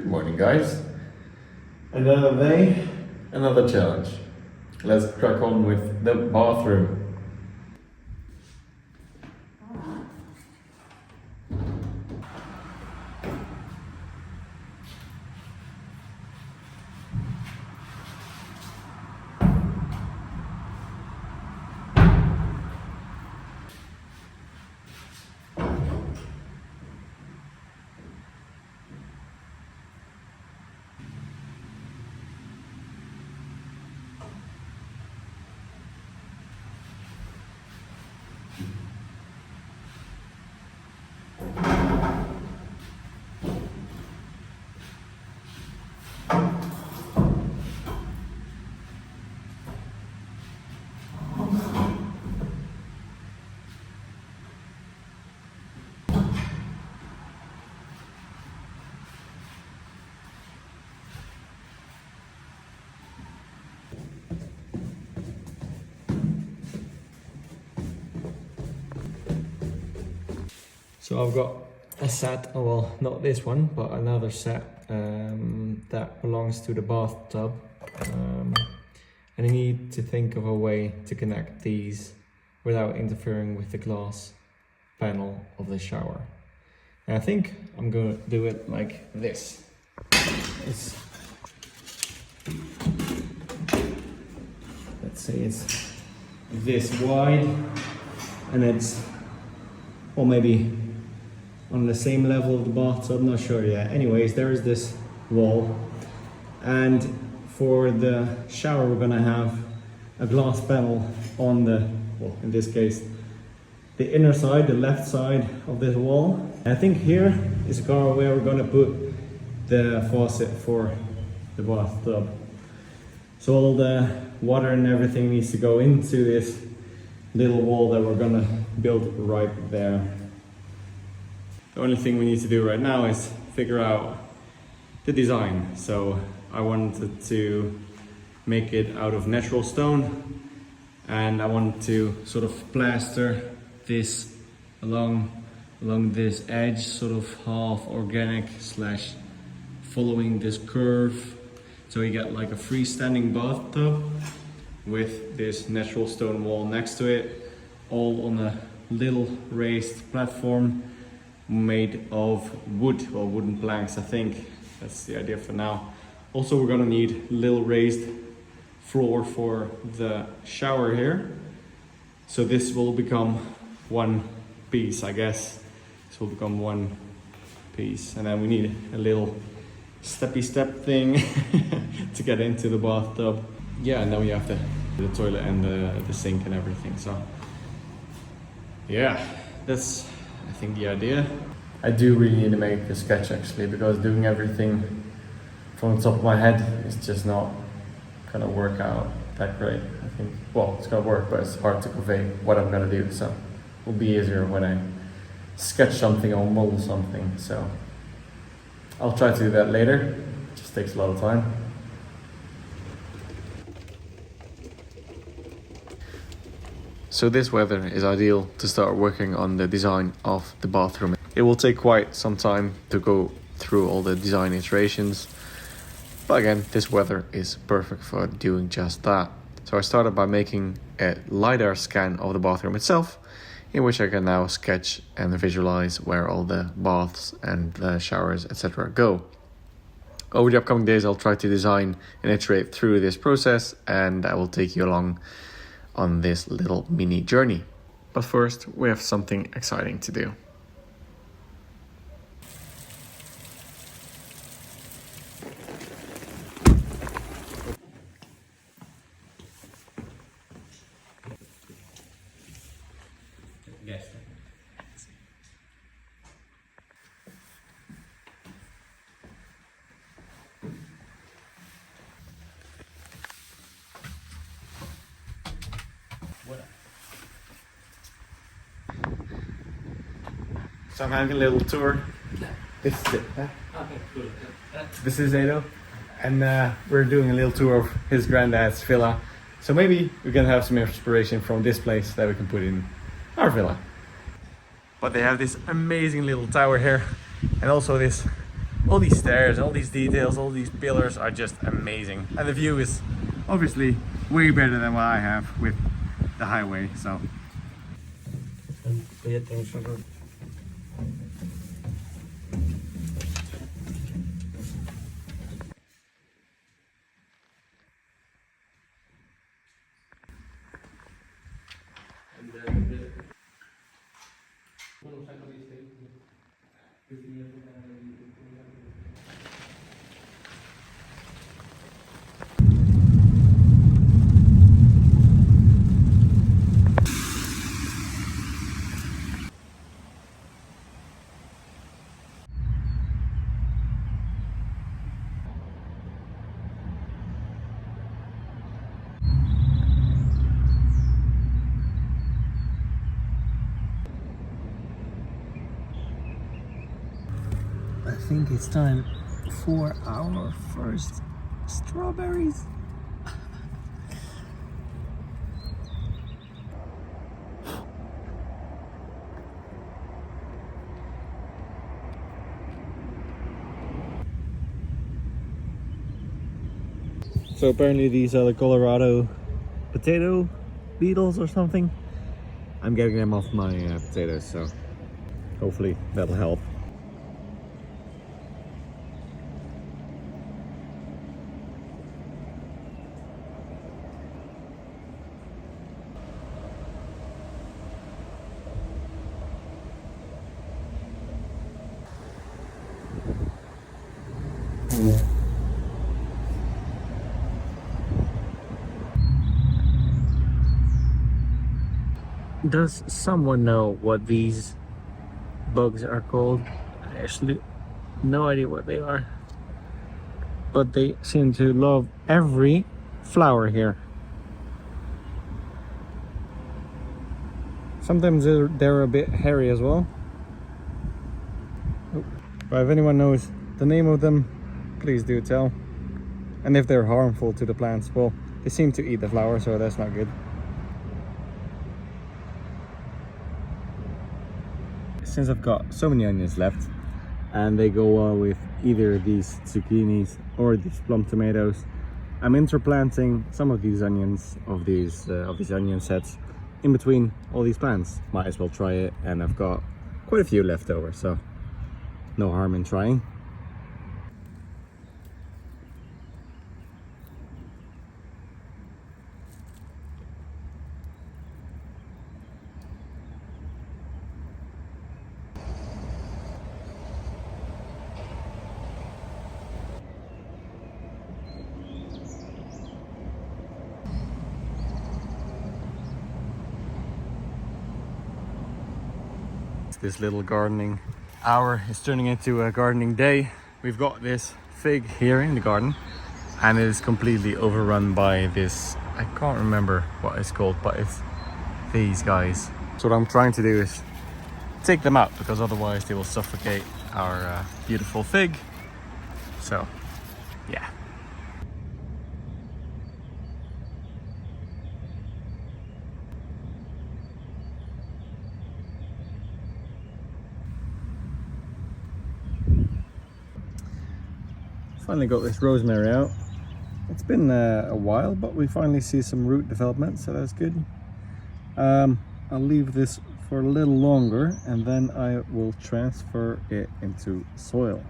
Good morning, guys. Another day. Another challenge. Let's crack on with the bathroom. So I've got a set, oh well, not this one, but another set that belongs to the bathtub. And I need to think of a way to connect these without interfering with the glass panel of the shower. And I think I'm gonna do it like this. Let's say it's this wide, and it's, or maybe on the same level of the bathtub, not sure yet. Anyways, there is this wall, and for the shower we're gonna have a glass panel on the, well, in this case, the inner side, the left side of this wall. And I think here is where we're gonna put the faucet for the bathtub. So all the water and everything needs to go into this little wall that we're gonna build right there. The only thing we need to do right now is figure out the design. So I wanted to make it out of natural stone, and I wanted to sort of plaster this along this edge, sort of half organic slash following this curve. So you get like a freestanding bathtub with this natural stone wall next to it, all on a little raised platform made of wood or wooden planks. I think that's the idea for now. Also, we're gonna need a little raised floor for the shower here. So this will become one piece, I guess. This will become one piece. And then we need a little steppy step thing to get into the bathtub. Yeah, and then we have the toilet and the sink and everything. So yeah, that's, I think, the idea. I do really need to make a sketch actually, because doing everything from the top of my head is just not gonna work out that great. I think, well, it's gonna work, but it's hard to convey what I'm gonna do. So it will be easier when I sketch something or model something. So I'll try to do that later. It just takes a lot of time. So this weather is ideal to start working on the design of the bathroom. It will take quite some time to go through all the design iterations, but again, this weather is perfect for doing just that. So I started by making a LiDAR scan of the bathroom itself, in which I can now sketch and visualize where all the baths and the showers, etc. go. Over the upcoming days, I'll try to design and iterate through this process, and I will take you along on this little mini journey. But first, we have something exciting to do. Yes. So I'm having a little tour. This is it. Okay, cool. This is Edo, and we're doing a little tour of his granddad's villa. So maybe we can have some inspiration from this place that we can put in our villa. But they have this amazing little tower here, and also this All these stairs, all these details, all these pillars are just amazing. And the view is obviously way better than what I have with the highway, so. And pay attention. I think it's time for our first strawberries. So apparently these are the Colorado potato beetles or something. I'm getting them off my potatoes, so hopefully that'll help. Does someone know what these bugs are called? I actually no idea what they are, but they seem to love every flower here. Sometimes they're a bit hairy as well. But if anyone knows the name of them, please do tell. And if they're harmful to the plants, well, they seem to eat the flowers, so that's not good. Since I've got so many onions left, and they go well with either these zucchinis or these plum tomatoes, I'm interplanting some of these onions of these onion sets in between all these plants. Might as well try it, and I've got quite a few left over, so no harm in trying. This little gardening hour is turning into a gardening day. We've got this fig here in the garden, and it is completely overrun by this, I can't remember what it's called, but it's these guys. So what I'm trying to do is take them out, because otherwise they will suffocate our beautiful fig. So yeah. Finally got this rosemary out. It's been a while, but we finally see some root development, so that's good. I'll leave this for a little longer, and then I will transfer it into soil.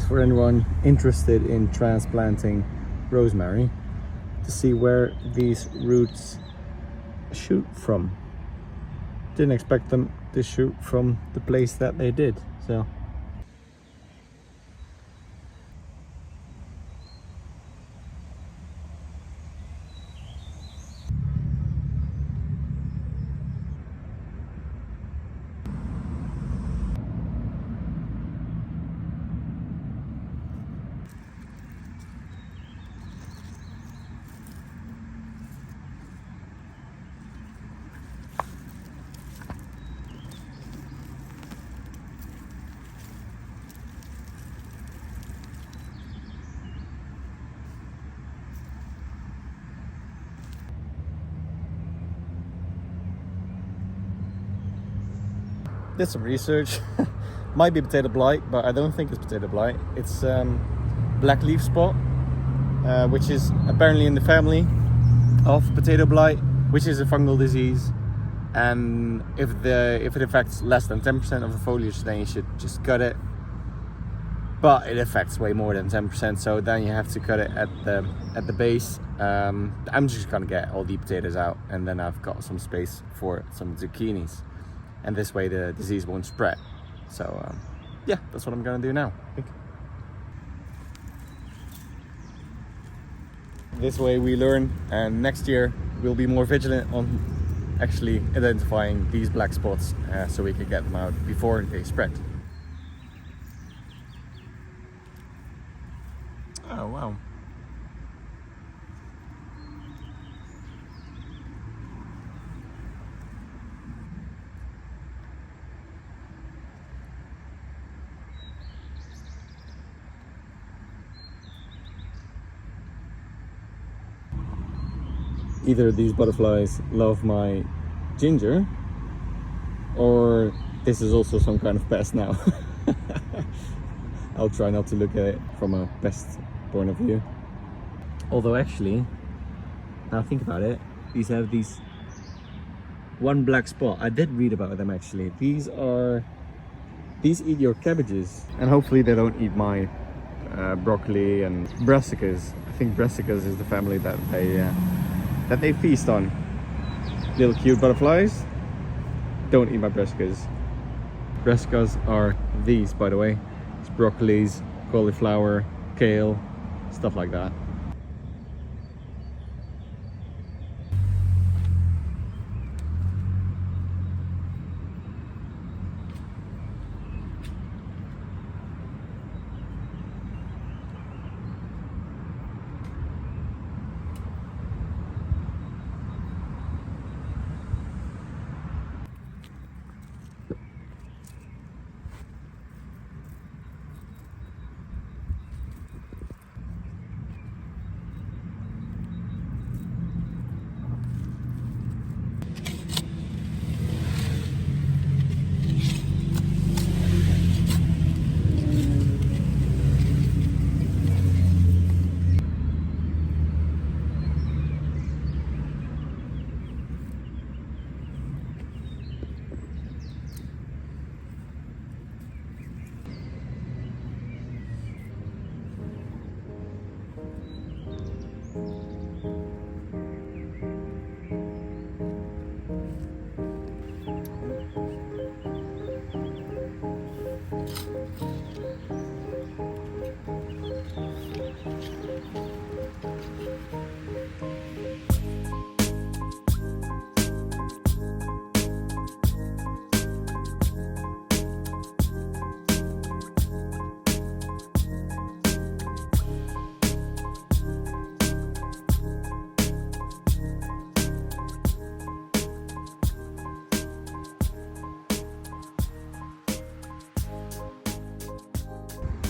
For anyone interested in transplanting rosemary, to see where these roots shoot from. Didn't expect them to shoot from the place that they did, so. Did some research. Might be potato blight, but I don't think it's potato blight. It's black leaf spot, which is apparently in the family of potato blight, which is a fungal disease. And if it affects less than 10% of the foliage, then you should just cut it. But it affects way more than 10%, so then you have to cut it at the base. I'm just gonna get all the potatoes out, and then I've got some space for some zucchinis, and this way the disease won't spread. So yeah, that's what I'm gonna do now. This way we learn, and next year we'll be more vigilant on actually identifying these black spots, so we can get them out before they spread. Oh wow. Either these butterflies love my ginger, or this is also some kind of pest now. I'll try not to look at it from a pest point of view. Although actually, now think about it, these have these one black spot. I did read about them actually. These eat your cabbages, and hopefully they don't eat my broccoli and brassicas. I think brassicas is the family that they feast on. Little cute butterflies. Don't eat my brassicas. Brassicas are these, by the way. It's broccolis, cauliflower, kale, stuff like that.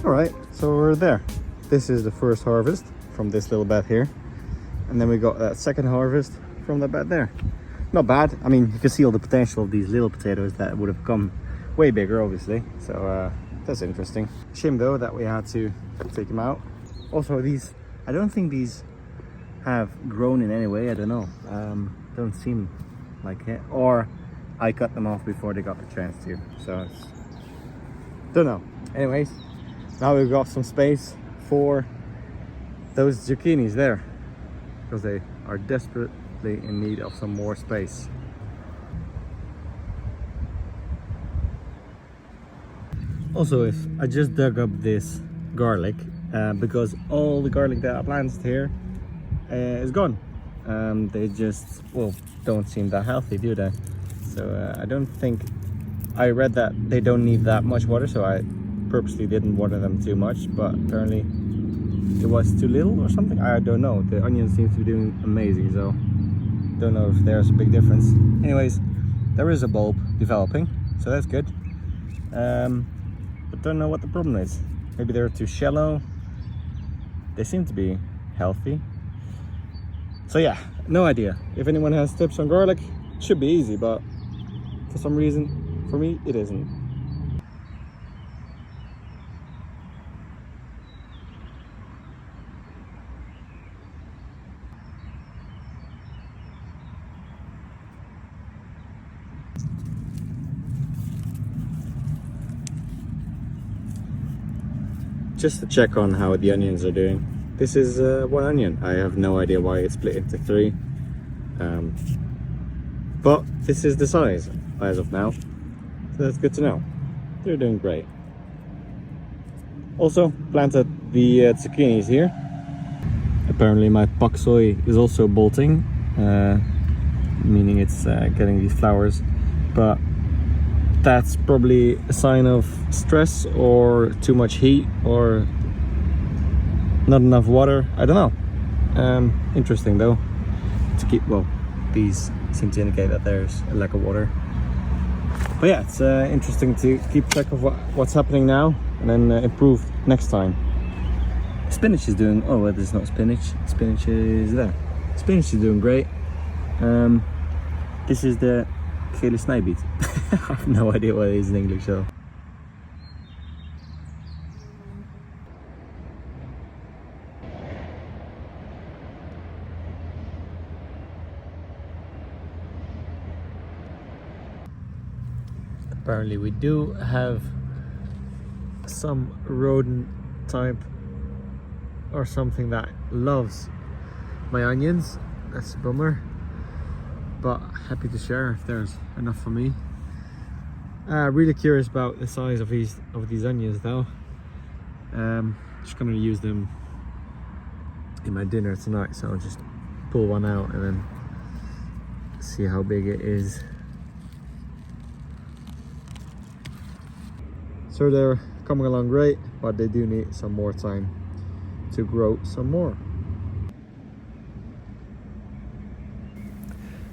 Alright, so we're there. This is the first harvest from this little bed here. And then we got that second harvest from that bed there. Not bad. I mean, you can see all the potential of these little potatoes that would have come way bigger, obviously. So that's interesting. Shame though that we had to take them out. Also, these, I don't think these have grown in any way. I don't know. Don't seem like it. Or I cut them off before they got the chance to. So it's, don't know. Anyways, now we've got some space for those zucchinis there, because they are desperately in need of some more space. Also, if I just dug up this garlic, because all the garlic that I planted here is gone. They just, well, don't seem that healthy, do they? So I don't think, I read that they don't need that much water, so I purposely didn't water them too much, but apparently it was too little or something. I don't know. The onions seem to be doing amazing, so don't know if there's a big difference. Anyways, there is a bulb developing, so that's good. But don't know what the problem is. Maybe they're too shallow. They seem to be healthy. So yeah, no idea. If anyone has tips on garlic, it should be easy, but for some reason, for me, it isn't. just to check on how the onions are doing. This is one onion. I have no idea why it's split into three. But this is the size as of now. So that's good to know. They're doing great. Also planted the zucchinis here. Apparently my pak choi is also bolting, meaning it's getting these flowers, but that's probably a sign of stress or too much heat or not enough water. I don't know. Interesting though to keep, well, these seem to indicate that there's a lack of water. But yeah, it's interesting to keep track of what's happening now and then improve next time. Spinach is doing, oh well, there's not spinach. Spinach is there. Spinach is doing great. This is the gele snijbiet. I have no idea what it is in English though. Apparently we do have some rodent type or something that loves my onions. That's a bummer, but happy to share if there's enough for me. Really curious about the size of these onions though. Just gonna use them in my dinner tonight, so I'll just pull one out and then see how big it is. So they're coming along great, but they do need some more time to grow some more.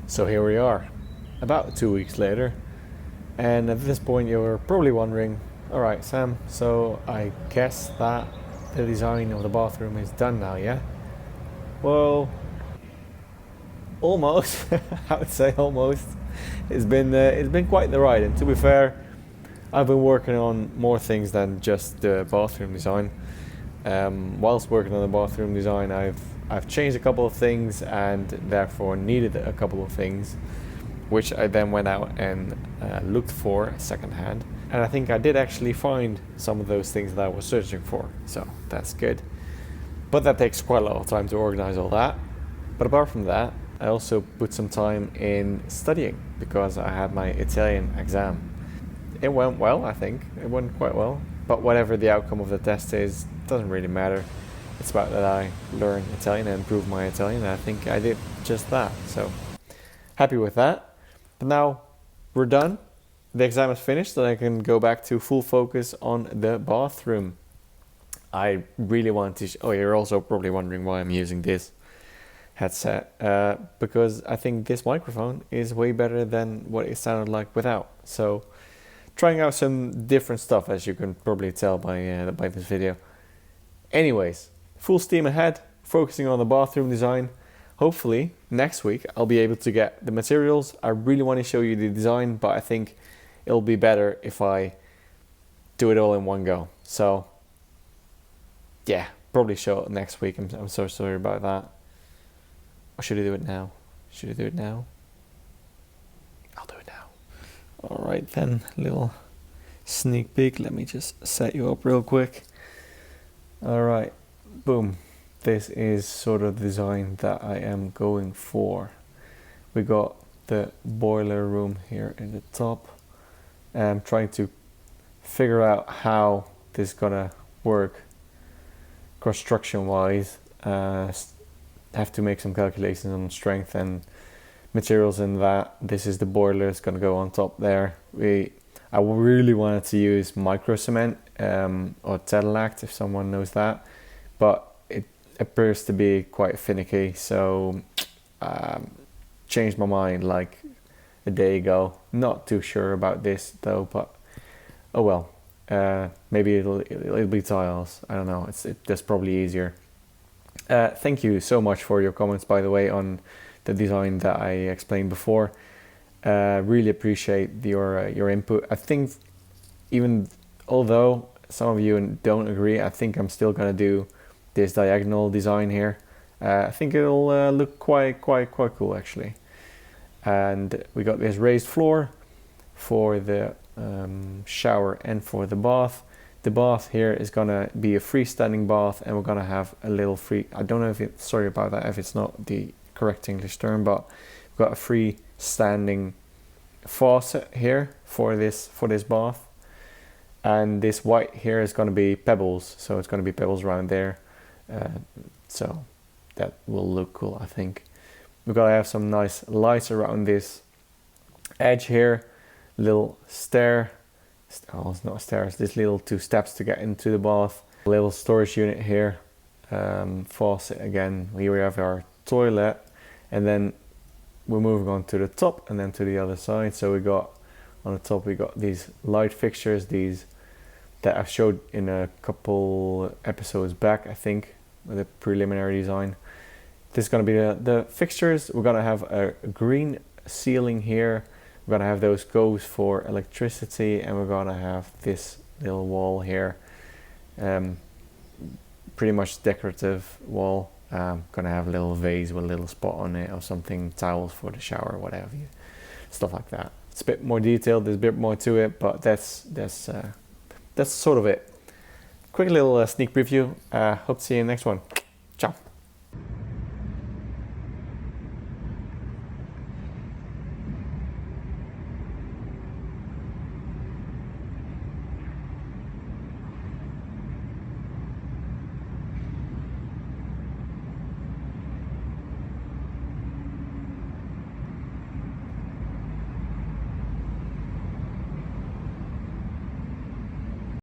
So here we are, about 2 weeks later, and at this point you're probably wondering, alright Sam, so I guess that the design of the bathroom is done now, yeah? Well, almost. I would say almost. It's been quite the ride, and to be fair, I've been working on more things than just the bathroom design. Whilst working on the bathroom design, I've changed a couple of things and therefore needed a couple of things, which I then went out and looked for secondhand. And I think I did actually find some of those things that I was searching for, so that's good. But that takes quite a lot of time to organize all that. But apart from that, I also put some time in studying because I had my Italian exam. It went well, I think. It went quite well. But whatever the outcome of the test is, doesn't really matter. It's about that I learn Italian and improve my Italian, and I think I did just that. So, happy with that. But now, we're done. The exam is finished, and I can go back to full focus on the bathroom. I really want to... oh, you're also probably wondering why I'm using this headset. Because I think this microphone is way better than what it sounded like without. So... trying out some different stuff, as you can probably tell by this video. Anyways, full steam ahead, focusing on the bathroom design. Hopefully, next week I'll be able to get the materials. I really want to show you the design, but I think it'll be better if I do it all in one go. So, yeah, probably show it next week. I'm so sorry about that. Or should I do it now? Should I do it now? I'll do it now. Alright then, little sneak peek. Let me just set you up real quick. Alright, boom. This is sort of the design that I am going for. We got the boiler room here in the top. I'm trying to figure out how this is gonna work construction wise. Have to make some calculations on strength and materials in that. This is the boiler, it's going to go on top there. I really wanted to use micro cement or Tedelact, if someone knows that, but it appears to be quite finicky, so changed my mind like a day ago. Not too sure about this though, but oh well. Maybe it'll be tiles, I don't know. That's probably easier. Thank you so much for your comments, by the way, on the design that I explained before. Really appreciate your input. I think even although some of you don't agree, I think I'm still gonna do this diagonal design here. I think it'll look quite cool actually. And we got this raised floor for the shower and for the bath. The bath here is gonna be a freestanding bath, and we're gonna have a little free, I don't know if it, sorry about that if it's not the correct English term, but we've got a freestanding faucet here for this bath. And this white here is gonna be pebbles, so it's gonna be pebbles around there. So that will look cool, I think. We're gonna have some nice lights around this edge here, little stair. Oh, it's not stairs, this little 2 steps to get into the bath. A little storage unit here, faucet again. Here we have our toilet, and then we're moving on to the top and then to the other side. So we got, on the top we got these light fixtures, these that I've showed in a couple episodes back, I think, with a preliminary design. This is gonna be the fixtures. We're gonna have a green ceiling here. We're gonna have those goes for electricity, and we're gonna have this little wall here. Pretty much decorative wall. Gonna have a little vase with a little spot on it or something, towels for the shower, whatever, stuff like that. It's a bit more detailed, there's a bit more to it, but that's sort of it. Quick little sneak preview. Hope to see you in the next one. Ciao.